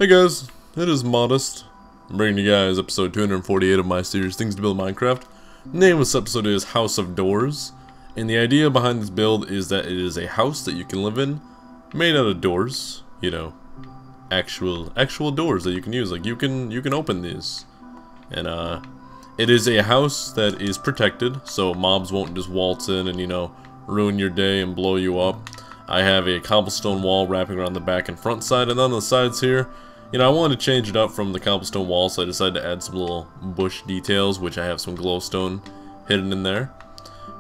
Hey guys, it is Modest. I'm bringing you guys episode 248 of my series Things to Build Minecraft. The name of this episode is House of Doors, and the idea behind this build is that it is a house that you can live in, made out of doors, you know, actual doors that you can use. Like you can open these, and it is a house that is protected, so mobs won't just waltz in and ruin your day and blow you up. I have a cobblestone wall wrapping around the back and front side, and on the sides here, I wanted to change it up from the cobblestone wall, so I decided to add some little bush details, which I have some glowstone hidden in there.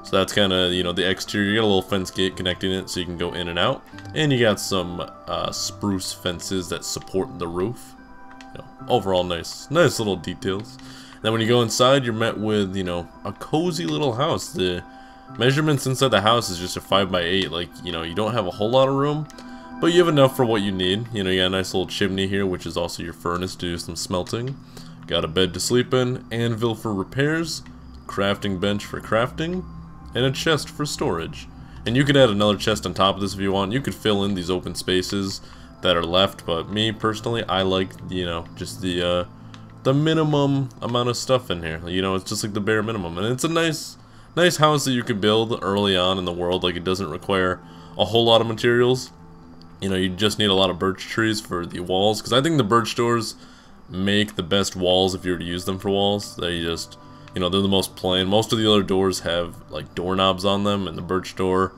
So that's kind of, the exterior. You got a little fence gate connecting it so you can go in and out, and you got some spruce fences that support the roof. Overall nice little details. Then when you go inside, you're met with, a cozy little house. The measurements inside the house is just a 5x8. Like, you don't have a whole lot of room, but you have enough for what you need. You got a nice little chimney here, which is also your furnace to do some smelting. Got a bed to sleep in, anvil for repairs, crafting bench for crafting, and a chest for storage. And you could add another chest on top of this if you want. You could fill in these open spaces that are left, but me personally, I like, just the minimum amount of stuff in here. It's just like the bare minimum, and it's a nice house that you could build early on in the world. Like, it doesn't require a whole lot of materials. You just need a lot of birch trees for the walls, because I think the birch doors make the best walls if you were to use them for walls. They just, they're the most plain. Most of the other doors have like doorknobs on them, and the birch door,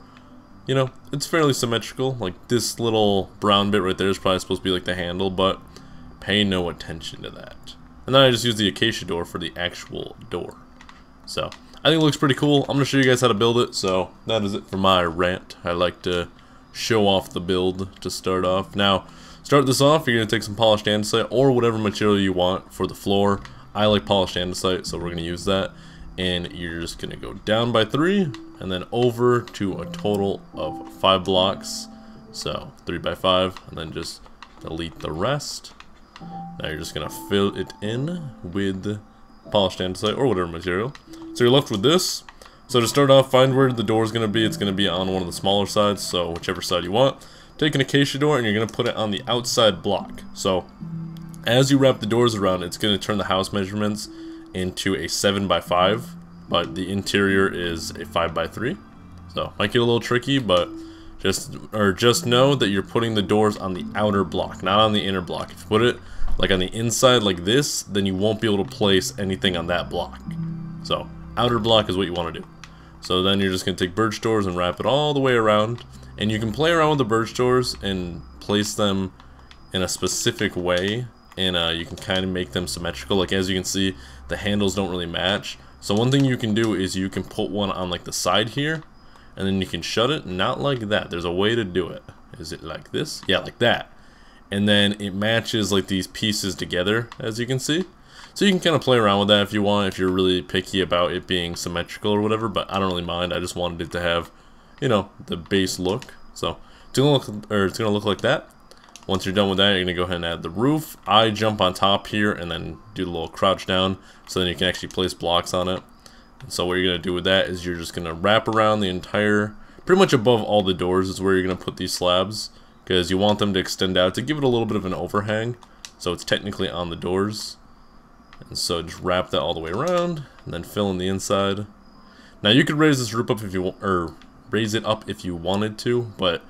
it's fairly symmetrical. Like this little brown bit right there is probably supposed to be like the handle, but pay no attention to that. And then I just use the acacia door for the actual door. So I think it looks pretty cool. I'm going to show you guys how to build it, so that is it for my rant. I like to show off the build to start off. Now, start this off, you're going to take some polished andesite or whatever material you want for the floor. I like polished andesite, so we're going to use that. And you're just going to go down by 3, and then over to a total of 5 blocks. So 3 by 5, and then just delete the rest. Now you're just going to fill it in with polished andesite or whatever material. So you're left with this. So to start off, find where the door is going to be. It's going to be on one of the smaller sides, so whichever side you want. Take an acacia door and you're going to put it on the outside block. So as you wrap the doors around, it's going to turn the house measurements into a 7 by 5, but the interior is a 5 by 3. So might get a little tricky, but just know that you're putting the doors on the outer block, not on the inner block. If you put it like on the inside like this, then you won't be able to place anything on that block. So outer block is what you want to do. So then you're just going to take birch doors and wrap it all the way around, and you can play around with the birch doors and place them in a specific way, and you can kind of make them symmetrical. Like as you can see, the handles don't really match. So one thing you can do is you can put one on like the side here, and then you can shut it, not like that. There's a way to do it. Is it like this? Yeah, like that. And then it matches like these pieces together, as you can see. So you can kind of play around with that if you want, if you're really picky about it being symmetrical or whatever, but I don't really mind. I just wanted it to have, the base look. So it's gonna look like that. Once you're done with that, you're gonna go ahead and add the roof. I jump on top here and then do the little crouch down, so then you can actually place blocks on it. And so what you're gonna do with that is you're just gonna wrap around the entire, pretty much above all the doors is where you're gonna put these slabs, because you want them to extend out to give it a little bit of an overhang, so it's technically on the doors. And so just wrap that all the way around, and then fill in the inside. Now you could raise this roof up if you want, or raise it up if you wanted to, but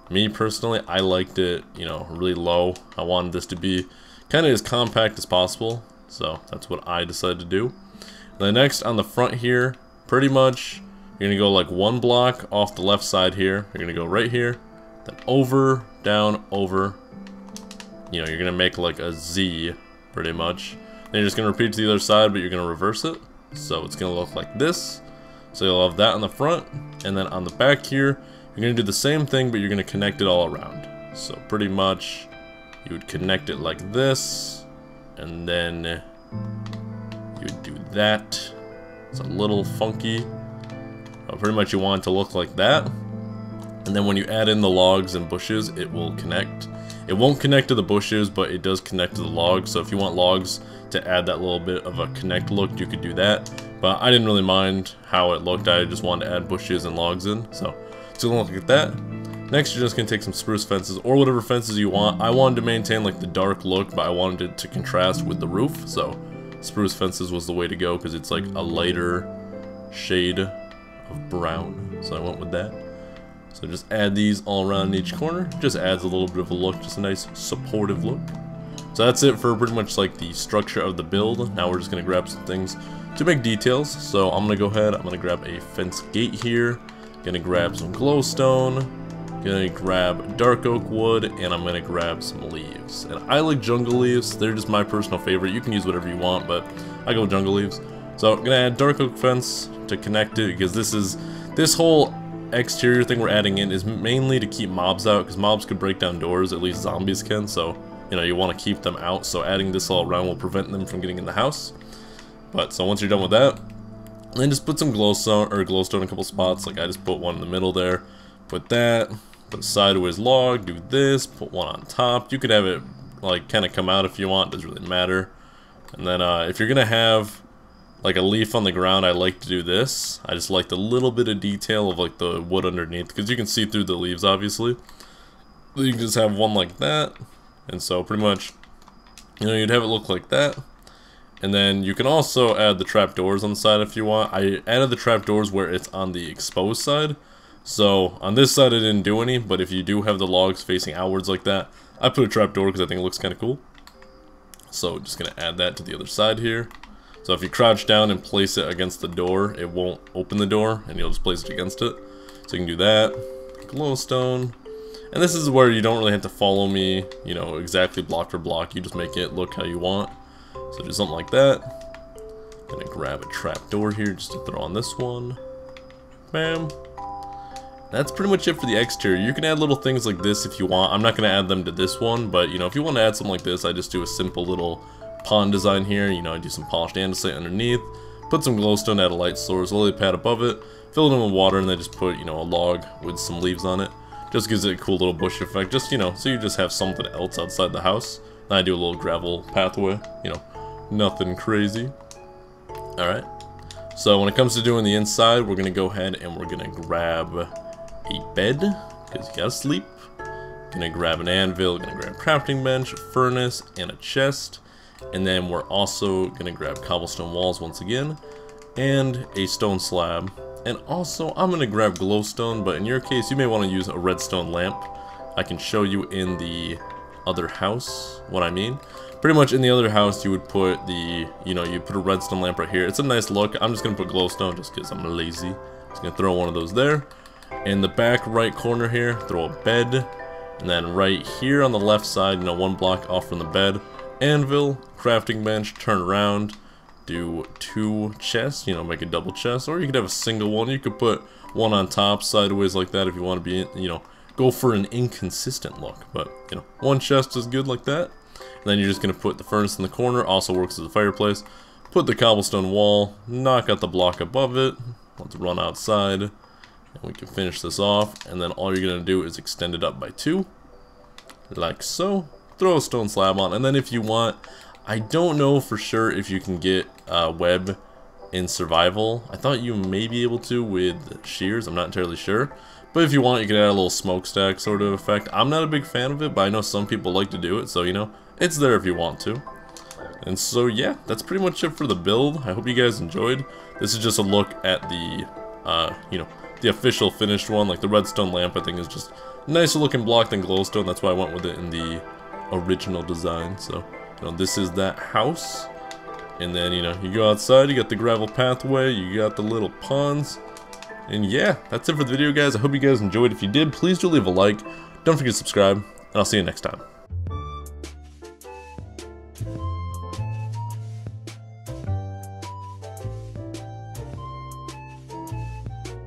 me personally, I liked it, really low. I wanted this to be kind of as compact as possible, so that's what I decided to do. And then next on the front here, pretty much you're gonna go like 1 block off the left side here. You're gonna go right here, then over, down, over. You're gonna make like a Z, pretty much. Then you're just going to repeat to the other side, but you're going to reverse it. So it's going to look like this. So you'll have that on the front. And then on the back here, you're going to do the same thing, but you're going to connect it all around. So pretty much, you would connect it like this. And then you would do that. It's a little funky. But pretty much you want it to look like that. And then when you add in the logs and bushes, it will connect. It won't connect to the bushes, but it does connect to the logs. So if you want logs to add that little bit of a connect look, you could do that. But I didn't really mind how it looked. I just wanted to add bushes and logs in. So it's gonna look like that. Next, you're just going to take some spruce fences, or whatever fences you want. I wanted to maintain like the dark look, but I wanted it to contrast with the roof, so spruce fences was the way to go, because it's like a lighter shade of brown, so I went with that. So just add these all around each corner. Just adds a little bit of a look, just a nice supportive look. So that's it for pretty much like the structure of the build. Now we're just going to grab some things to make details. So I'm going to go ahead, I'm going to grab a fence gate here. Going to grab some glowstone. Going to grab dark oak wood, and I'm going to grab some leaves. And I like jungle leaves. They're just my personal favorite. You can use whatever you want, but I go with jungle leaves. So I'm going to add dark oak fence to connect it, because this whole exterior thing we're adding in is mainly to keep mobs out, because mobs could break down doors, at least zombies can, so you know you want to keep them out. So adding this all around will prevent them from getting in the house. But so once you're done with that, then just put some glowstone in a couple spots. Like I just put one in the middle there. Put that, put a sideways log, do this, put one on top. You could have it like kind of come out if you want, doesn't really matter. And then if you're gonna have like a leaf on the ground, I like to do this. I just like the little bit of detail of like the wood underneath, because you can see through the leaves obviously. You can just have one like that, and so pretty much, you know, you'd have it look like that. And then you can also add the trapdoors on the side if you want. I added the trapdoors where it's on the exposed side. So on this side I didn't do any, but if you do have the logs facing outwards like that, I put a trapdoor because I think it looks kind of cool. So just gonna add that to the other side here. So if you crouch down and place it against the door, it won't open the door, and you'll just place it against it. So you can do that. Glowstone. And this is where you don't really have to follow me, you know, exactly block for block. You just make it look how you want. So do something like that. Gonna grab a trapdoor here just to throw on this one. Bam. That's pretty much it for the exterior. You can add little things like this if you want. I'm not gonna add them to this one, but you know, if you want to add something like this, I just do a simple little pond design here. You know, I do some polished andesite underneath, put some glowstone, add a light source, lily pad above it, fill it in with water, and then just put, you know, a log with some leaves on it. Just gives it a cool little bush effect, just, you know, so you just have something else outside the house. Then I do a little gravel pathway, you know, nothing crazy. Alright, so when it comes to doing the inside, we're gonna go ahead and we're gonna grab a bed, because you gotta sleep. Gonna grab an anvil, gonna grab a crafting bench, a furnace, and a chest. And then we're also gonna grab cobblestone walls once again, and a stone slab. And also, I'm gonna grab glowstone, but in your case, you may want to use a redstone lamp. I can show you in the other house what I mean. Pretty much in the other house, you would put the, you know, you put a redstone lamp right here. It's a nice look. I'm just gonna put glowstone just because I'm lazy. Just gonna throw one of those there. In the back right corner here, throw a bed. And then right here on the left side, you know, one block off from the bed, anvil, crafting bench, turn around, do 2 chests, you know, make a double chest, or you could have a single one. You could put one on top sideways like that if you want to be, you know, go for an inconsistent look, but you know, 1 chest is good like that. And then you're just going to put the furnace in the corner, also works as a fireplace, put the cobblestone wall, knock out the block above it, let's run outside, and we can finish this off. And then all you're going to do is extend it up by 2, like so. Throw a stone slab on, and then if you want, I don't know for sure if you can get web in survival. I thought you may be able to with shears, I'm not entirely sure. But if you want, you can add a little smokestack sort of effect. I'm not a big fan of it, but I know some people like to do it, so you know, it's there if you want to. And so yeah, that's pretty much it for the build. I hope you guys enjoyed. This is just a look at the, you know, the official finished one. Like the redstone lamp, I think is just nicer looking block than glowstone. That's why I went with it in the original design. So, you know, this is that house. And then, you know, you go outside, you got the gravel pathway, you got the little ponds. And yeah, that's it for the video, guys. I hope you guys enjoyed. If you did, please do leave a like. Don't forget to subscribe, and I'll see you next time.